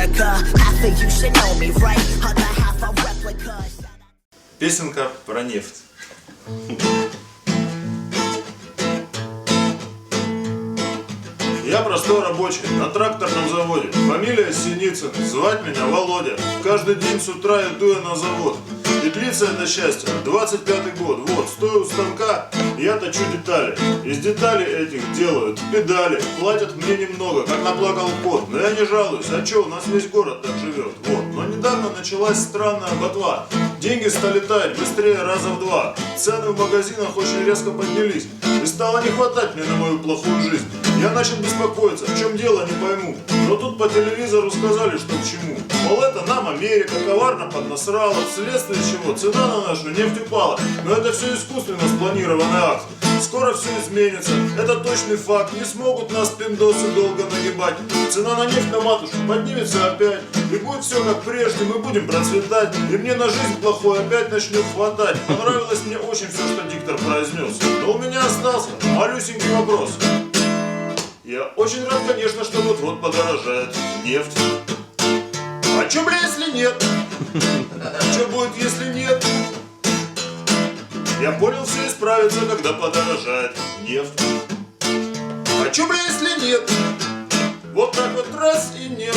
America. Half of you should know me, right? Other half a replica. Песенка про нефть. Я простой рабочий на тракторном заводе. Фамилия Синицын, звать меня Володя. Каждый день с утра иду я на завод. И длится это счастье 25-й год. Вот, стою у станка, я точу детали. Из деталей этих делают педали. Платят мне немного, как наплакал кот. Но я не жалуюсь, а чё, у нас весь город так живет. Вот, но недавно началась странная ботва. Деньги стали таять быстрее раза в два. Цены в магазинах очень резко поднялись. И стало не хватать мне на мою плохую жизнь. Я начал беспокоиться, в чем дело, не пойму. Но тут по телевизору сказали, что к чему. Мол, это нам Америка коварно поднасрала, вследствие чего цена на нашу нефть упала. Но это все искусственно спланированный акт. Скоро все изменится, это точный факт. Не смогут нас пиндосы долго нагибать. Цена на нефть на матушку поднимется опять. И будет все как прежде, мы будем процветать. И мне на жизнь плохой опять начнет хватать. Понравилось мне очень все, что диктор произнес. Но у меня остался малюсенький вопрос. Я очень рад, конечно, что вот-вот подорожает нефть. А чё, бля, если нет? Чё будет, если нет? Я понял, все исправится, когда подорожает нефть. А чё, бля, если нет? Вот так вот раз и нет.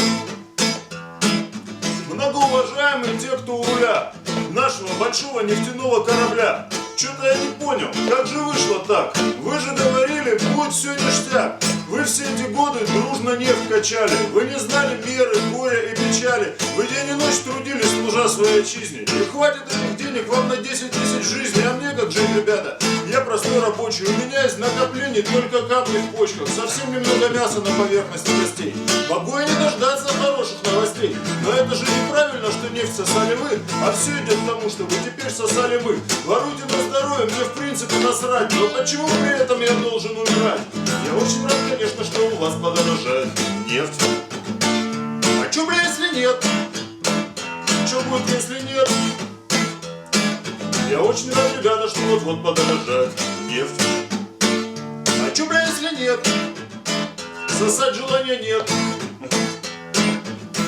Многоуважаемые те, кто у руля нашего большого нефтяного корабля. Чё-то я не понял, как же вышло так? Вы же говорили, будет все ништяк. Вы все эти годы дружно нефть качали. Вы не знали меры, горя и печали. Вы день и ночь трудились, служа своей отчизне. И хватит этих денег вам на 10 тысяч жизней. А мне как жить, ребята? Я простой рабочий. У меня из накоплений только камни в почках. Совсем немного мяса на поверхности костей. Могу и не дождаться хороших новостей. Но это же неправильно, что нефть сосали вы. А все идет к тому, что вы теперь сосали мы. Воруйте на здоровье, мне в принципе насрать. Но почему при этом я должен умирать? Я очень рад, конечно, что у вас подорожает нефть. А чё, бля, если нет? Чё будет, если нет? Я очень рад, ребята, что вот-вот подорожает нефть. А чё, бля, если нет? Сосать желания нет.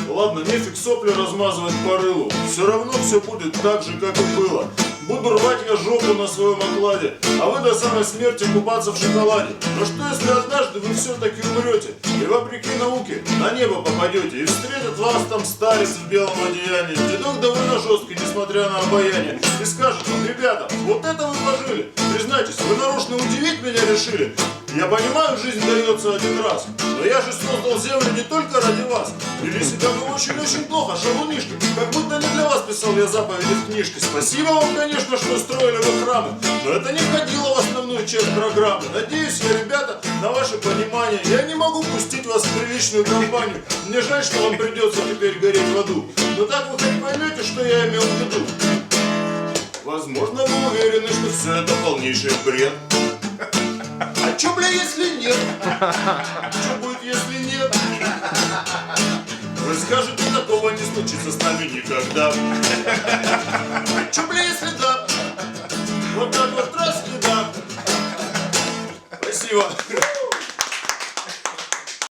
Ладно, нефиг сопли размазывать по рылу. Все равно все будет так же, как и было. Буду рвать я жопу на своем окладе, а вы до самой смерти купаться в шоколаде. Но что если однажды вы все-таки умрете, и вопреки науке на небо попадете, и встретят вас там старец в белом одеянии, дедок довольно жесткий, несмотря на обаяние, и скажет вам: ребята, вот это вы вложили, признайтесь, вы нарочно удивить меня решили. Я понимаю, жизнь дается один раз, но я же создал землю не только ради вас. Вели себя вы очень-очень плохо, шалунишки, как будто не для вас писал я заповеди в книжке. Спасибо вам, конечно, что строили вы храмы, но это не входило в основную часть программы. Надеюсь я, ребята, на ваше понимание. Я не могу пустить вас в приличную компанию. Мне жаль, что вам придется теперь гореть в аду. Но так вы хоть поймете, что я имел в виду? Возможно, вы уверены, что все это полнейший бред. А чё, бля, если нет? Чё будет, если нет? Вы скажете, такого не случится с нами никогда. А чё, бля, если да? Вот так вот раз и да. Спасибо.